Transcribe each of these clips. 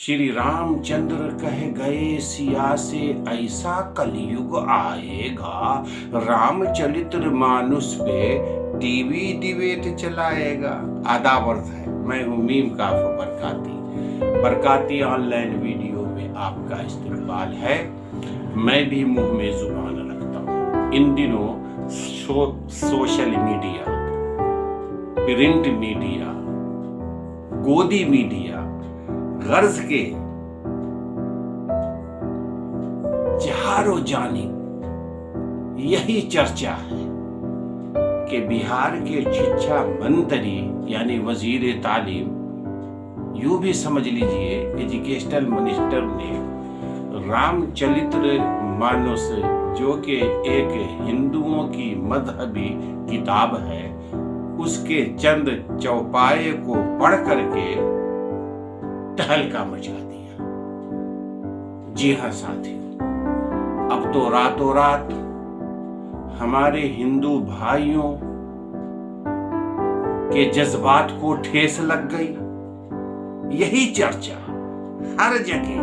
श्री रामचंद्र कह गए सिया से ऐसा कलयुग आएगा, रामचरित्र मानुष पे टीवी डिबेट चलाएगा। आदाब अर्थ है, मैं हूँ मीम काफ बरकाती ऑनलाइन वीडियो में आपका इस्तकबाल है। मैं भी मुंह में जुबान रखता हूँ। इन दिनों सोशल मीडिया, प्रिंट मीडिया, गोदी मीडिया, गर्ज के चारों जानिब यही चर्चा है कि बिहार के शिक्षा मंत्री यानी वजीर तालीम, यूं भी समझ लीजिए एजुकेशनल मिनिस्टर ने रामचरित्र मानस जो कि एक हिंदुओं की मजहबी किताब है, उसके चंद चौपाए को पढ़ करके तहलका मचा दिया। जी हाँ साथियों, अब तो रातों रात हमारे हिंदू भाइयों के जज्बात को ठेस लग गई। यही चर्चा हर जगह,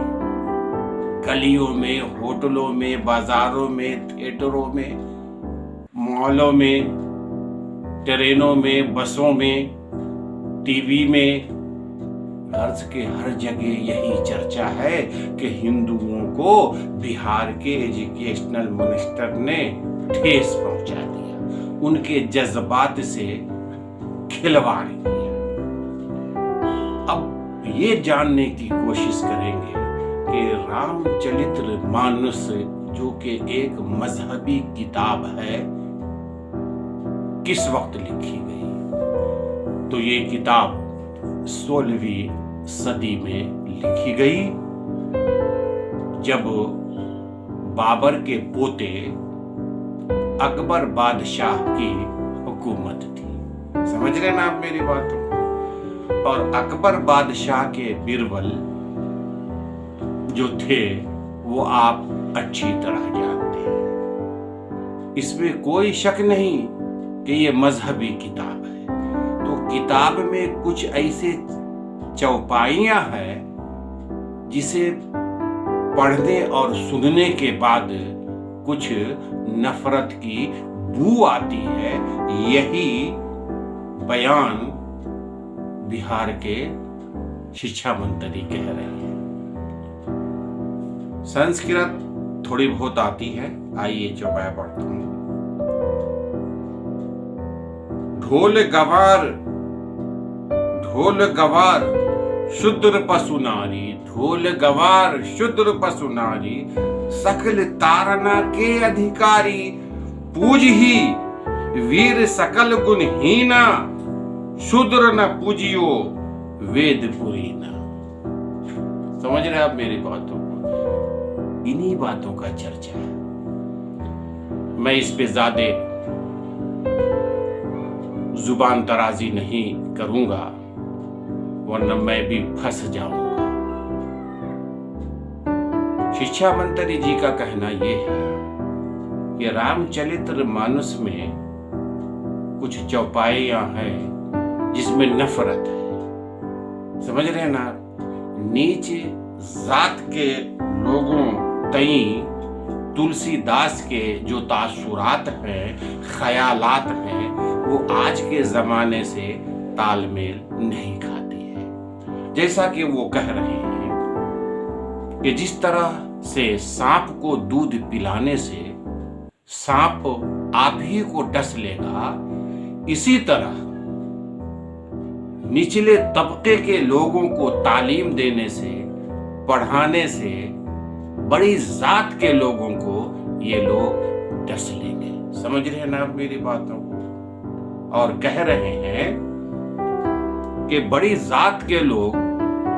गलियों में, होटलों में, बाजारों में, थिएटरों में, मॉलों में, ट्रेनों में, बसों में, टीवी में, गर्ज के हर जगह यही चर्चा है कि हिंदुओं को बिहार के एजुकेशनल मिनिस्टर ने ठेस पहुंचा दिया, उनके जज्बात से खिलवाड़ किया। अब ये जानने की कोशिश करेंगे कि रामचरित्र मानस जो कि एक मजहबी किताब है, किस वक्त लिखी गई। तो ये किताब 16वीं सदी में लिखी गई, जब बाबर के पोते अकबर बादशाह की हुकूमत थी। समझ रहे ना आप मेरी बातों। और अकबर बादशाह के बिरबल जो थे वो आप अच्छी तरह जानते हैं। इसमें कोई शक नहीं कि ये मजहबी किताब है। तो किताब में कुछ ऐसे चौपाइयां हैं जिसे पढ़ने और सुनने के बाद कुछ नफरत की बू आती है। यही बयान बिहार के शिक्षा मंत्री कह रहे हैं। संस्कृत थोड़ी बहुत आती है, आइए चौपाया पढ़ता हूं। ढोल गवार शूद्र पशु नारी, ढोल गवार शूद्र पशु नारी, सकल तारना के अधिकारी, पूज ही वीर सकल गुणहीना, शूद्र न पूजियो वेद पुरीना। समझ रहे आप मेरी बातों को। इन्हीं बातों का चर्चा है। मैं इस पे ज्यादा जुबान तराजी नहीं करूंगा, वरना मैं भी फंस जाऊंगा। शिक्षा मंत्री जी का कहना यह है कि रामचरित्र मानस में कुछ चौपाइयां हैं जिसमें नफरत है। समझ रहे हैं ना। नीच जात के लोगों तई तुलसीदास के जो तासुरात हैं, ख्यालात हैं, वो आज के जमाने से तालमेल नहीं खाती है। जैसा कि वो कह रहे हैं कि जिस तरह से सांप को दूध पिलाने से सांप आप ही को डस लेगा, इसी तरह निचले तबके के लोगों को तालीम देने से, पढ़ाने से बड़ी जात के लोगों को ये लोग डस लेंगे। समझ रहे हैं ना आप मेरी बातों को। और कह रहे हैं कि बड़ी जात के लोग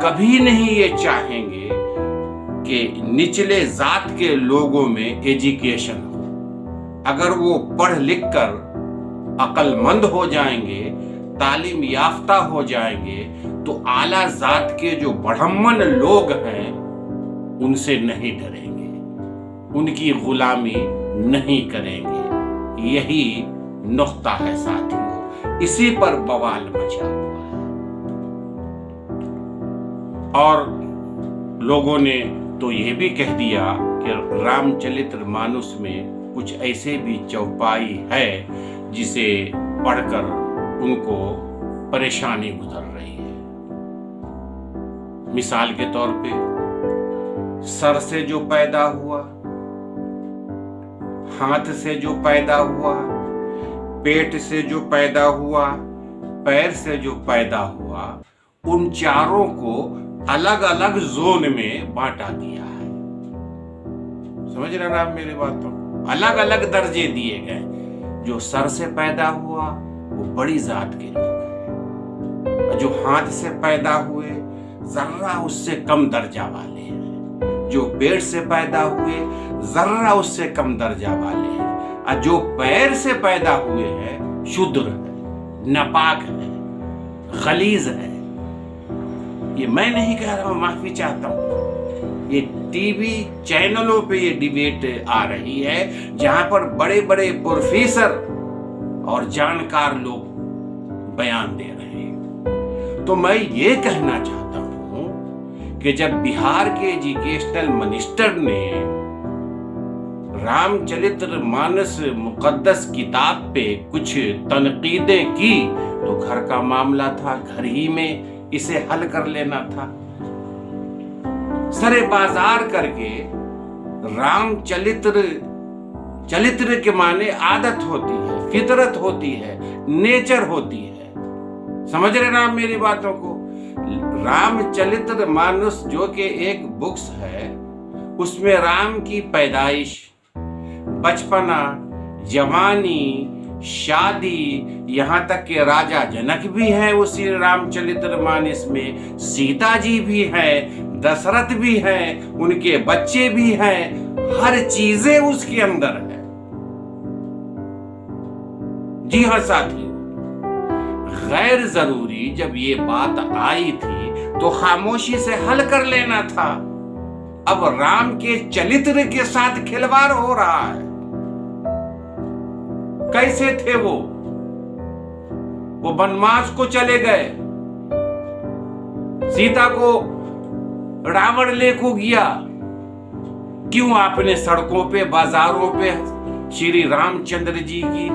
कभी नहीं ये चाहेंगे कि निचले जात के लोगों में एजुकेशन हो। अगर वो पढ़ लिख कर अक्लमंद हो जाएंगे, तालीम याफ्ता हो जाएंगे, तो आला जात के जो ब्राह्मण लोग हैं उनसे नहीं डरेंगे, उनकी गुलामी नहीं करेंगे। यही नुक्ता है साथियों। इसी पर बवाल मचा हुआ है। और लोगों ने तो ये भी कह दिया कि रामचरितमानस में कुछ ऐसे भी चौपाई है जिसे पढ़कर उनको परेशानी गुजर रही है। मिसाल के तौर पे सर से जो पैदा हुआ, हाथ से जो पैदा हुआ, पेट से जो पैदा हुआ, पैर से जो पैदा हुआ, उन चारों को अलग अलग जोन में बांटा दिया है। समझ रहे ना आप मेरी बातों? अलग अलग दर्जे दिए गए। जो सर से पैदा हुआ वो बड़ी जात के लोग हैं, जो हाथ से पैदा हुए जर्रा उससे कम दर्जा वाले हैं, जो पेट से पैदा हुए जर्रा उससे कम दर्जा वाले हैं, और जो पैर से पैदा हुए हैं शुद्र है, नापाक है, गलीज है। ये मैं नहीं कह रहा हूं, माफी चाहता हूं। ये टीवी चैनलों पे ये डिबेट आ रही है जहां पर बड़े बड़े प्रोफेसर और जानकार लोग बयान दे रहे हैं। तो मैं ये कहना चाहता हूं कि जब बिहार के एजुकेशनल मिनिस्टर ने रामचरितमानस मुकद्दस किताब पे कुछ तनकीदें की तो घर का मामला था, घर ही में इसे हल कर लेना था। सरे बाजार करके चरित्र के माने आदत होती है, फितरत होती है, नेचर होती है। समझ रहे ना आप मेरी बातों को? रामचरितमानस जो कि एक बुक्स है, उसमें राम की पैदाइश, बचपना, जवानी, शादी, यहाँ तक कि राजा जनक भी है उसी रामचरितमानस में, सीता जी भी है, दशरथ भी है, उनके बच्चे भी हैं, हर चीजें उसके अंदर है। जी हाँ साथियों, गैर जरूरी जब ये बात आई थी तो खामोशी से हल कर लेना था। अब राम के चरित्र के साथ खिलवाड़ हो रहा है। कैसे थे वो वनवास को चले गए, सीता को रावण ले को गया। क्यों आपने सड़कों पे, बाजारों पे श्री रामचंद्र जी की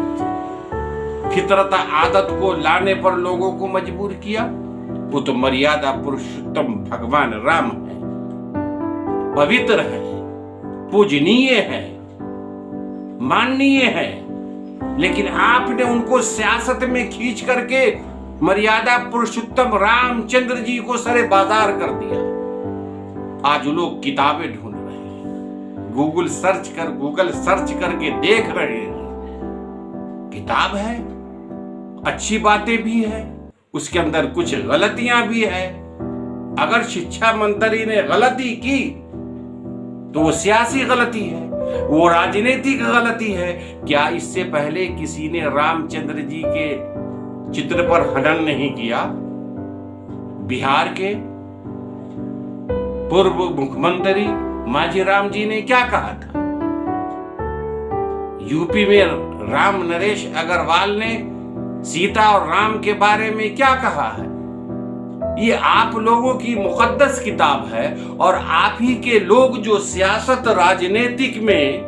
फितरत आदत को लाने पर लोगों को मजबूर किया? वो तो मर्यादा पुरुषोत्तम भगवान राम है, पवित्र है, पूजनीय है, माननीय है, लेकिन आपने उनको सियासत में खींच करके मर्यादा पुरुषोत्तम रामचंद्र जी को सरे बाजार कर दिया। आज लोग किताबें ढूंढ रहे हैं, गूगल सर्च करके देख रहे हैं। किताब है, अच्छी बातें भी है, उसके अंदर कुछ गलतियां भी है। अगर शिक्षा मंत्री ने गलती की तो वो सियासी गलती है, वो राजनीतिक गलती है। क्या इससे पहले किसी ने रामचंद्र जी के चित्र पर हनन नहीं किया? बिहार के पूर्व मुख्यमंत्री मांझीराम जी ने क्या कहा था? यूपी में राम नरेश अग्रवाल ने सीता और राम के बारे में क्या कहा है? ये आप लोगों की मुकद्दस किताब है और आप ही के लोग जो सियासत राजनीतिक में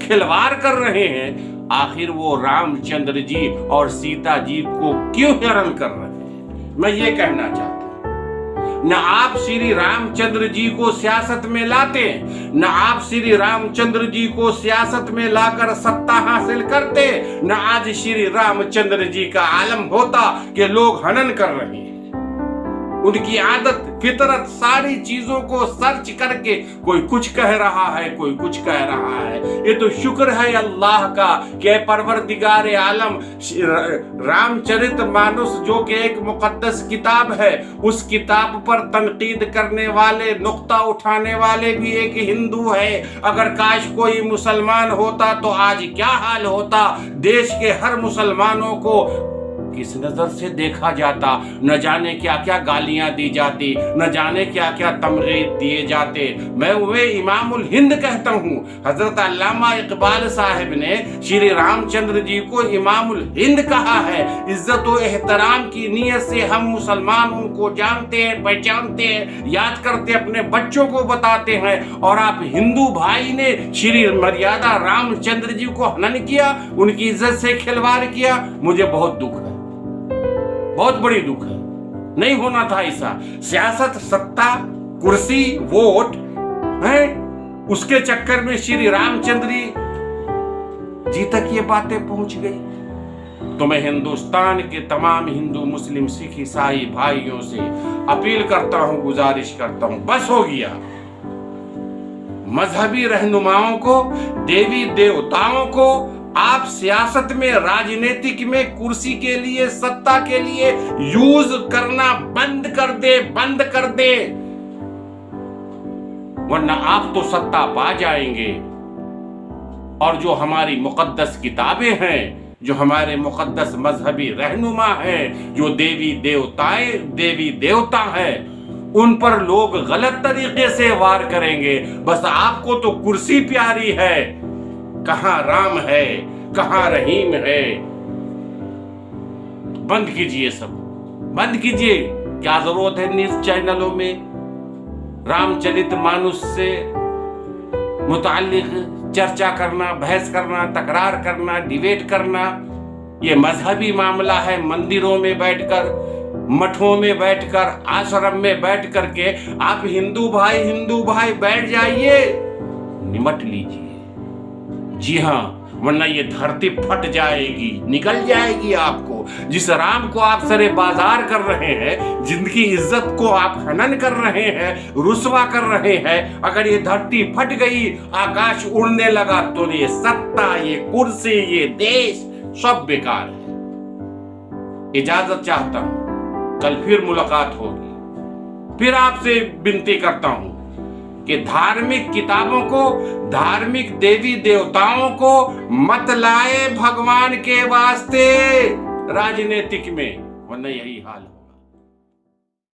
खिलवाड़ कर रहे हैं, आखिर वो रामचंद्र जी और सीता जी को क्यों हैरान कर रहे हैं? मैं ये कहना चाहता हूं, न आप श्री रामचंद्र जी को सियासत में लाते, न आप श्री रामचंद्र जी को सियासत में लाकर सत्ता हासिल करते, न आज श्री रामचंद्र जी का आलम होता कि लोग हनन कर रहे हैं। उनकी आदत, फितरत, सारी चीजों को सर्च करके कोई कुछ कह रहा है, कोई कुछ कह रहा है। ये तो शुक्र है अल्लाह का कि परवरदिगार आलम रामचरितमानस जो कि एक मुकद्दस किताब है, उस किताब पर तनकीद करने वाले, नुक्ता उठाने वाले भी एक हिंदू है। अगर काश कोई मुसलमान होता तो आज क्या हाल होता? देश के हर मुसलमानों को किस नजर से देखा जाता, न जाने क्या क्या गालियां दी जाती, न जाने क्या क्या तमगे दिए जाते। मैं वे इमामुल हिंद कहता हूँ। हजरत अल्लामा इकबाल साहब ने श्री रामचंद्र जी को इमामुल हिंद कहा है। इज्जत व एहतराम की नीयत से हम मुसलमान उनको जानते हैं, पहचानते हैं, याद करते, अपने बच्चों को बताते हैं। और आप हिंदू भाई ने श्री मर्यादा रामचंद्र जी को हनन किया, उनकी इज्जत से खिलवाड़ किया। मुझे बहुत दुख है, बहुत बड़ी दुख है। नहीं होना था ऐसा। सियासत, सत्ता, कुर्सी, वोट है, उसके चक्कर में श्री रामचंद्र जी तक ये बातें पहुंच गई। तो मैं हिंदुस्तान के तमाम हिंदू, मुस्लिम, सिख, ईसाई भाइयों से अपील करता हूं, गुजारिश करता हूं, बस हो गया। मजहबी रहनुमाओं को, देवी देवताओं को आप सियासत में, राजनीतिक में, कुर्सी के लिए, सत्ता के लिए यूज करना बंद कर दे, बंद कर दे, वरना आप तो सत्ता पा जाएंगे। और जो हमारी मुकद्दस किताबें हैं, जो हमारे मुकद्दस मजहबी रहनुमा हैं, जो देवी देवता हैं, उन पर लोग गलत तरीके से वार करेंगे। बस आपको तो कुर्सी प्यारी है, कहां राम है, कहां रहीम है। बंद कीजिए, सब बंद कीजिए। क्या जरूरत है न्यूज चैनलों में रामचरित मानस से मुताल्लिक चर्चा करना, बहस करना, तकरार करना, डिबेट करना? ये मजहबी मामला है। मंदिरों में बैठकर, मठों में बैठकर, आश्रम में बैठ करके आप हिंदू भाई बैठ जाइए, निमट लीजिए। जी हाँ, वरना ये धरती फट जाएगी, निकल जाएगी आपको। जिस राम को आप सरे बाजार कर रहे हैं, जिनकी इज्जत को आप हनन कर रहे हैं, रुसवा कर रहे हैं, अगर ये धरती फट गई, आकाश उड़ने लगा, तो ये सत्ता, ये कुर्सी, ये देश सब बेकार है। इजाजत चाहता हूं, कल फिर मुलाकात होगी। फिर आपसे विनती करता हूं कि धार्मिक किताबों को, धार्मिक देवी देवताओं को मत लाए भगवान के वास्ते राजनीतिक में, वरना यही हाल।